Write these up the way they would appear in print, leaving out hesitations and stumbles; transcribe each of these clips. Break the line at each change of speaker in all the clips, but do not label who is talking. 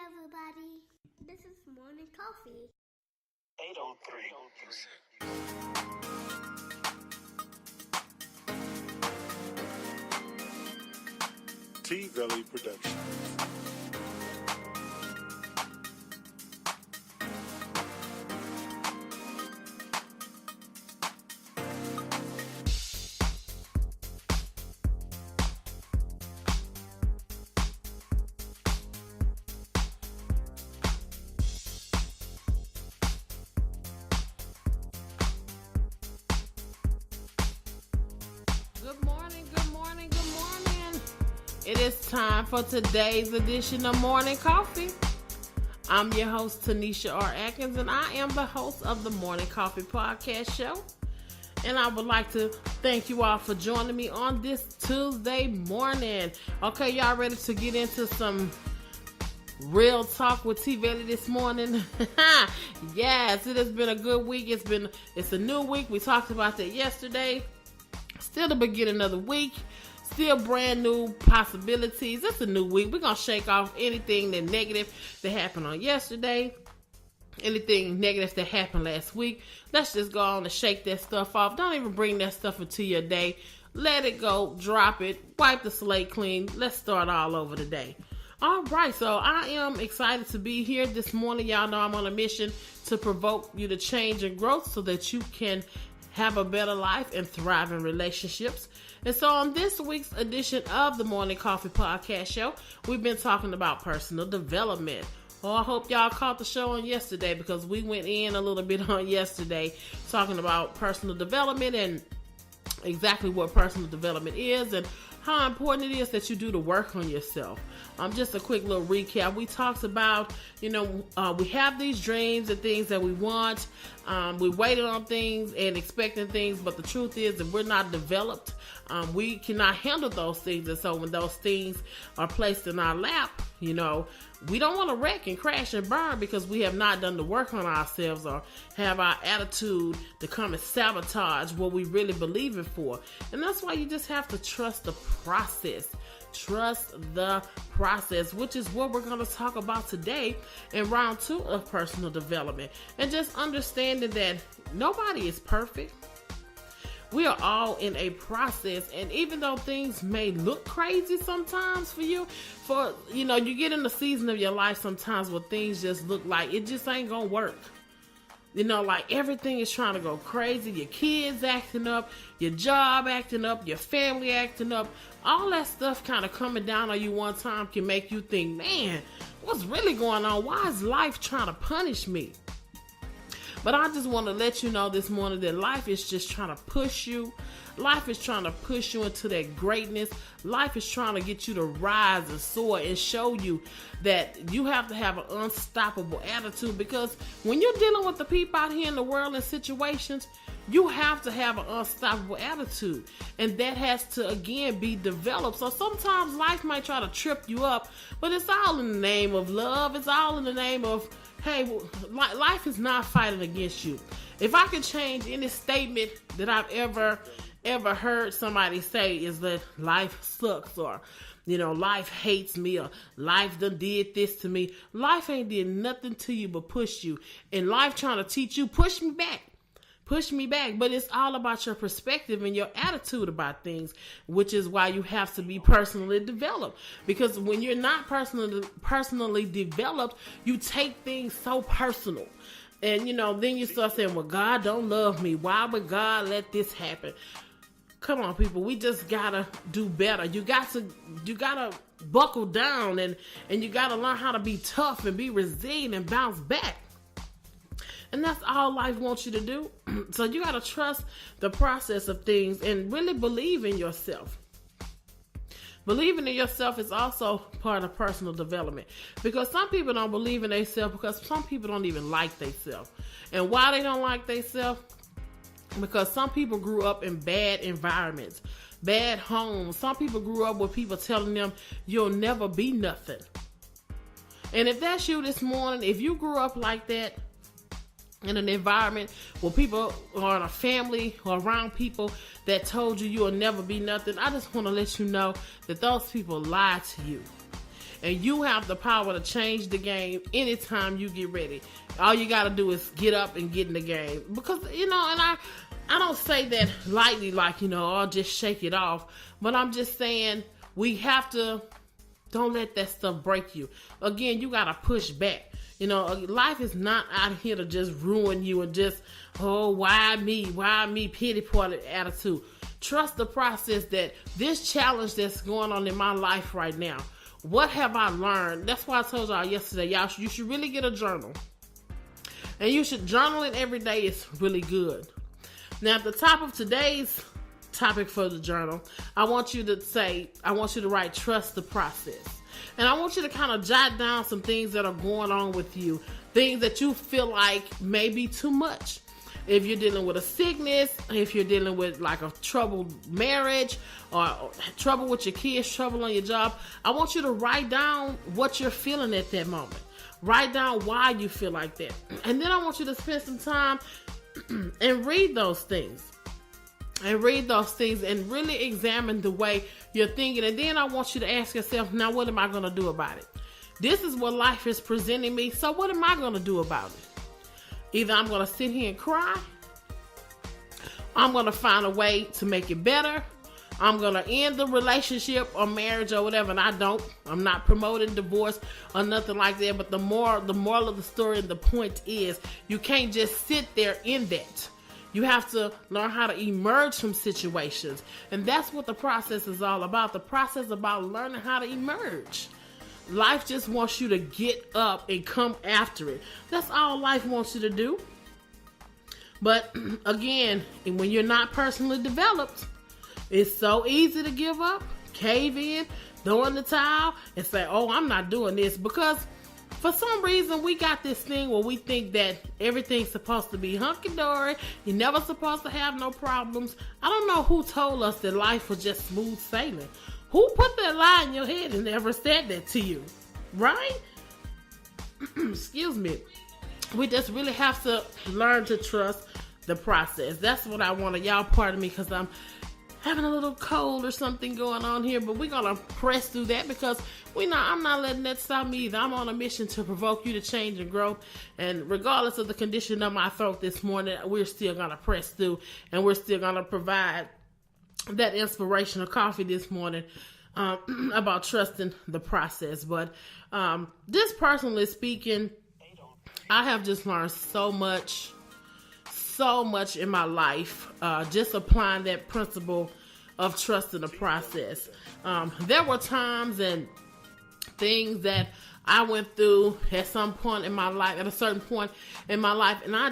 everybody. This is Morning Coffee.
803.
T-Velly Productions.
Good morning, good morning, good morning. It is time for today's edition of Morning Coffee. I'm your host, Tanisha R. Atkins, and I am the host of the Morning Coffee Podcast Show. And I would like to thank you all for joining me on this Tuesday morning. Okay, y'all ready to get into some real talk with T-Velly this morning? Yes, it has been a good week. It's a new week. We talked about that yesterday. Still the beginning of the week. Still brand new possibilities. It's a new week. We're going to shake off anything that negative that happened on yesterday. Anything negative that happened last week. Let's just go on and shake that stuff off. Don't even bring that stuff into your day. Let it go. Drop it. Wipe the slate clean. Let's start all over today. All right, so I am excited to be here this morning. Y'all know I'm on a mission to provoke you to change and growth so that you can have a better life and thrive in relationships. And so on this week's edition of the Morning Coffee Podcast Show, we've been talking about personal development. Well, I hope y'all caught the show on yesterday because we went in a little bit on yesterday talking about personal development and exactly what personal development is and how important it is that you do the work on yourself. Just a quick little recap. We talked about, we have these dreams and things that we want. We waited on things and expecting things, but the truth is that we're not developed. We cannot handle those things. And so when those things are placed in our lap, we don't want to wreck and crash and burn because we have not done the work on ourselves or have our attitude to come and sabotage what we really believe in for. And that's why you just have to trust the process. Trust the process, which is what we're going to talk about today in round 2 of personal development. And just understanding that nobody is perfect. We are all in a process, and even though things may look crazy sometimes for you, you get in the season of your life sometimes where things just look like it just ain't gonna work. Like everything is trying to go crazy. Your kids acting up, your job acting up, your family acting up. All that stuff kind of coming down on you one time can make you think, man, what's really going on? Why is life trying to punish me? But I just want to let you know this morning that life is just trying to push you. Life is trying to push you into that greatness. Life is trying to get you to rise and soar and show you that you have to have an unstoppable attitude, because when you're dealing with the people out here in the world and situations, you have to have an unstoppable attitude. And that has to, again, be developed. So sometimes life might try to trip you up, but it's all in the name of love. It's all in the name of, hey, life is not fighting against you. If I could change any statement that I've ever heard somebody say is that life sucks, or life hates me, or life done did this to me. Life ain't did nothing to you but push you. And life trying to teach you, push me back. But it's all about your perspective and your attitude about things, which is why you have to be personally developed. Because when you're not personally developed, you take things so personal. And, then you start saying, well, God don't love me. Why would God let this happen? Come on, people. We just gotta do better. You gotta buckle down and you gotta learn how to be tough and be resilient and bounce back. And that's all life wants you to do. So you got to trust the process of things and really believe in yourself. Believing in yourself is also part of personal development, because some people don't believe in themselves because some people don't even like themselves. And why they don't like themselves? Because some people grew up in bad environments, bad homes. Some people grew up with people telling them you'll never be nothing. And if that's you this morning, if you grew up like that, in an environment where people or in a family or around people that told you will never be nothing, I just want to let you know that those people lied to you. and you have the power to change the game anytime you get ready. All you got to do is get up and get in the game. Because, and I don't say that lightly, like, I'll just shake it off. But I'm just saying we have to, don't let that stuff break you. Again, you got to push back. Life is not out here to just ruin you and just, why me, pity party attitude. Trust the process that this challenge that's going on in my life right now, what have I learned? That's why I told y'all yesterday, you should really get a journal. And you should journal it every day. It's really good. Now, at the top of today's topic for the journal, I want you to write, trust the process. And I want you to kind of jot down some things that are going on with you, things that you feel like may be too much. If you're dealing with a sickness, if you're dealing with like a troubled marriage or trouble with your kids, trouble on your job, I want you to write down what you're feeling at that moment. Write down why you feel like that. And then I want you to spend some time and read those things. And really examine the way you're thinking. And then I want you to ask yourself, now what am I going to do about it? This is what life is presenting me. So what am I going to do about it? Either I'm going to sit here and cry. I'm going to find a way to make it better. I'm going to end the relationship or marriage or whatever. And I'm not promoting divorce or nothing like that. But the moral of the story and the point is you can't just sit there in that. You have to learn how to emerge from situations. And that's what the process is all about. The process is about learning how to emerge. Life just wants you to get up and come after it. That's all life wants you to do. But again, when you're not personally developed, it's so easy to give up, cave in, throw in the towel, and say, I'm not doing this. Because for some reason, we got this thing where we think that everything's supposed to be hunky-dory. You're never supposed to have no problems. I don't know who told us that life was just smooth sailing. Who put that lie in your head and never said that to you? Right? Excuse me. We just really have to learn to trust the process. That's what I wanted. Y'all pardon me because I'm having a little cold or something going on here, but we're going to press through that because I'm not letting that stop me either. I'm on a mission to provoke you to change and grow. And regardless of the condition of my throat this morning, we're still going to press through and we're still going to provide that inspirational coffee this morning about trusting the process. But just personally speaking, I have just learned so much in my life, just applying that principle of trusting the process. There were times and things that I went through at some point in my life, at a certain point in my life, and I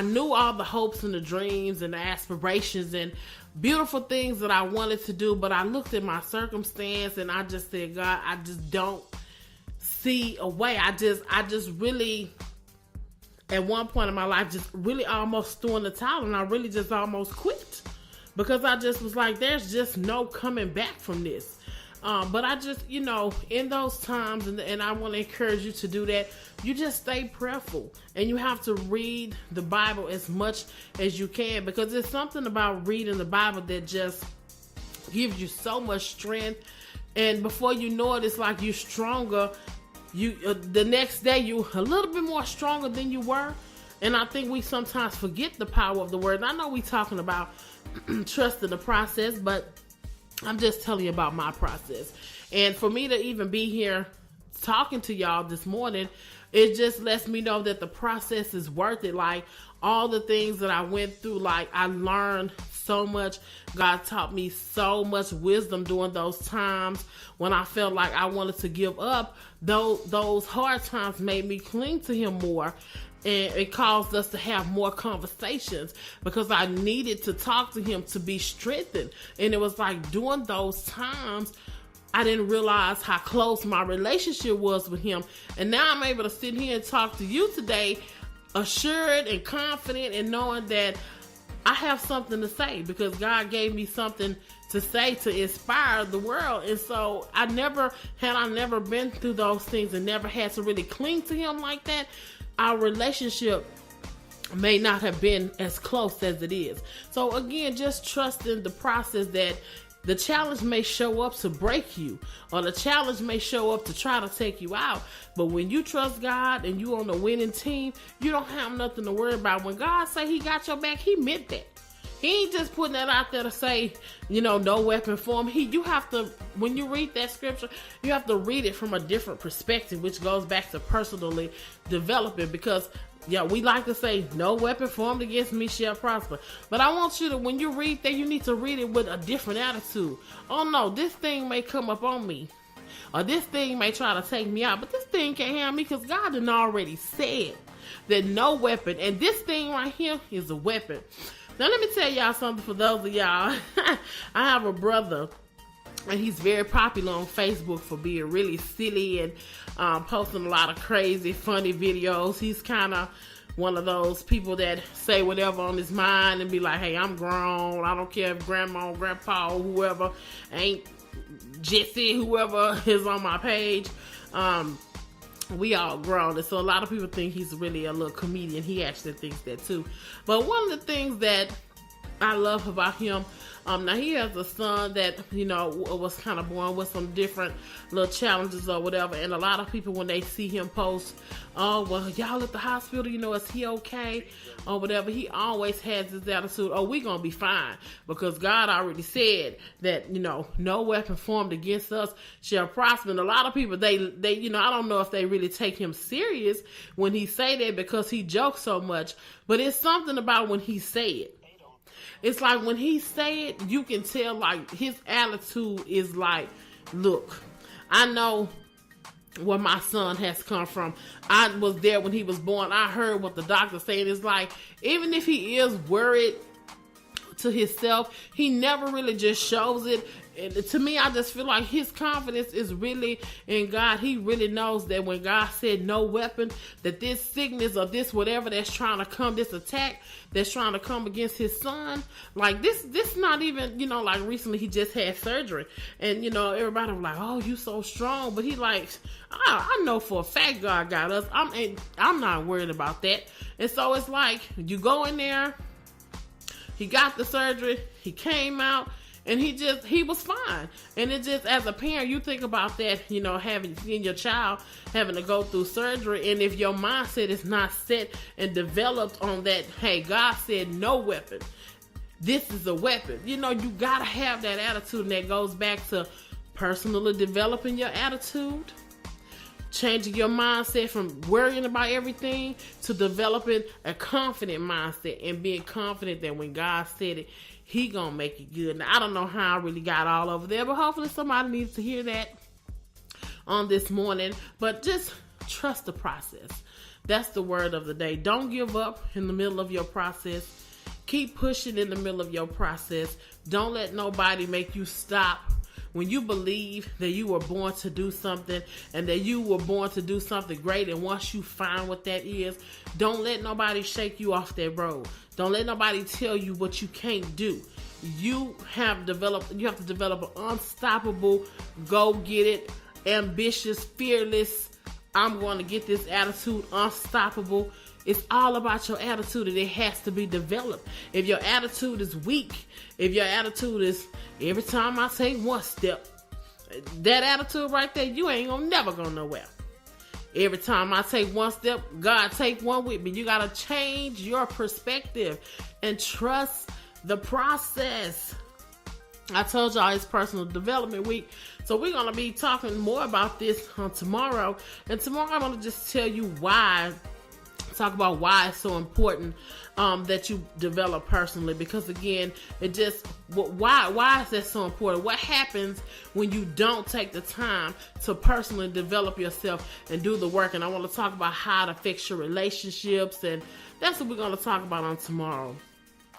knew all the hopes and the dreams and the aspirations and beautiful things that I wanted to do, but I looked at my circumstance and I just said, God, I just don't see a way. I just really, at one point in my life, just really almost threw in the towel, and I really just almost quit because I just was like, there's just no coming back from this. But I just, in those times, and I want to encourage you to do that, you just stay prayerful. And you have to read the Bible as much as you can, because there's something about reading the Bible that just gives you so much strength. And before you know it, it's like you're stronger. The next day, you're a little bit more stronger than you were. And I think we sometimes forget the power of the word. And I know we're talking about trusting the process, but I'm just telling you about my process. And for me to even be here talking to y'all this morning, it just lets me know that the process is worth it. Like all the things that I went through, like I learned so much. God taught me so much wisdom during those times when I felt like I wanted to give up. Those hard times made me cling to Him more. And it caused us to have more conversations because I needed to talk to Him to be strengthened. And it was like during those times, I didn't realize how close my relationship was with Him. And now I'm able to sit here and talk to you today, assured and confident and knowing that I have something to say because God gave me something to say to inspire the world. And so I never been through those things and never had to really cling to Him like that, our relationship may not have been as close as it is. So again, just trusting the process that The challenge may show up to break you, or the challenge may show up to try to take you out. But when you trust God and you on the winning team, you don't have nothing to worry about. When God say he got your back, he meant that. He ain't just putting that out there to say, no weapon formed. You have to, when you read that scripture, you have to read it from a different perspective, which goes back to personally developing. Because, we like to say, no weapon formed against me shall prosper. But I want you to, when you read that, you need to read it with a different attitude. Oh no, this thing may come up on me. Or this thing may try to take me out. But this thing can't have me, because God done already said that no weapon. And this thing right here is a weapon. Now, let me tell y'all something for those of y'all. I have a brother, and he's very popular on Facebook for being really silly and posting a lot of crazy, funny videos. He's kind of one of those people that say whatever on his mind and be like, hey, I'm grown. I don't care if grandma, grandpa, or whoever ain't Jesse, whoever is on my page. We all grown, and so a lot of people think he's really a little comedian. He actually thinks that too. But one of the things that I love about him, now he has a son that, was kind of born with some different little challenges or whatever. And a lot of people, when they see him post, oh, well, y'all at the hospital, is he okay? Or whatever. He always has this attitude, oh, we gonna be fine. Because God already said that, no weapon formed against us shall prosper. And a lot of people, they I don't know if they really take him serious when he say that, because he jokes so much. But it's something about when he say it. It's like when he say it, you can tell like his attitude is like, look, I know where my son has come from. I was there when he was born. I heard what the doctor said. It's like, even if he is worried to himself, he never really just shows it. And to me, I just feel like his confidence is really in God. He really knows that when God said no weapon, that this sickness or this whatever that's trying to come, this attack that's trying to come against his son, like this not even, like recently he just had surgery. And, everybody was like, oh, you so strong. But he like, I know for a fact God got us. I'm not worried about that. And so it's like, you go in there, he got the surgery, he came out, and he was fine. And it just, as a parent, you think about that, having seen your child having to go through surgery. And if your mindset is not set and developed on that, hey, God said no weapon. This is a weapon. You got to have that attitude. And that goes back to personally developing your attitude, changing your mindset from worrying about everything to developing a confident mindset and being confident that when God said it, he gonna make it good. Now, I don't know how I really got all over there, but hopefully somebody needs to hear that on this morning. But just trust the process. That's the word of the day. Don't give up in the middle of your process. Keep pushing in the middle of your process. Don't let nobody make you stop. When you believe that you were born to do something and that you were born to do something great, and once you find what that is, don't let nobody shake you off that road. Don't let nobody tell you what you can't do. You have to develop an unstoppable, go get it, ambitious, fearless, I'm going to get this attitude, unstoppable. It's all about your attitude, and it has to be developed. If your attitude is weak, if your attitude is every time I take one step, that attitude right there, you ain't never go nowhere. Every time I take one step, God take one with me. You got to change your perspective and trust the process. I told y'all it's personal development week. So we're going to be talking more about this tomorrow. And tomorrow I'm going to just tell you talk about why it's so important that you develop personally. Because again, why is that so important? What happens when you don't take the time to personally develop yourself and do the work? And I want to talk about how to fix your relationships, and that's what we're going to talk about on tomorrow.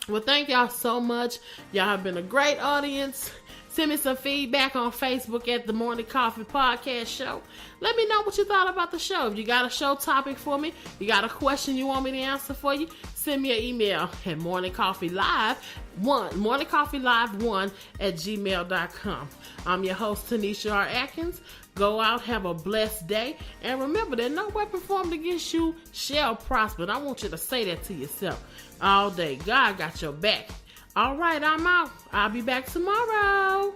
Well, thank y'all so much. Y'all have been a great audience. Send me some feedback on Facebook at the Morning Coffee Podcast Show. Let me know what you thought about the show. If you got a show topic for me, you got a question you want me to answer for you, send me an email at morningcoffeelive1@gmail.com. I'm your host, Tanisha R. Atkins. Go out, have a blessed day, and remember that no weapon formed against you shall prosper. And I want you to say that to yourself all day. God got your back. All right, I'm out. I'll be back tomorrow.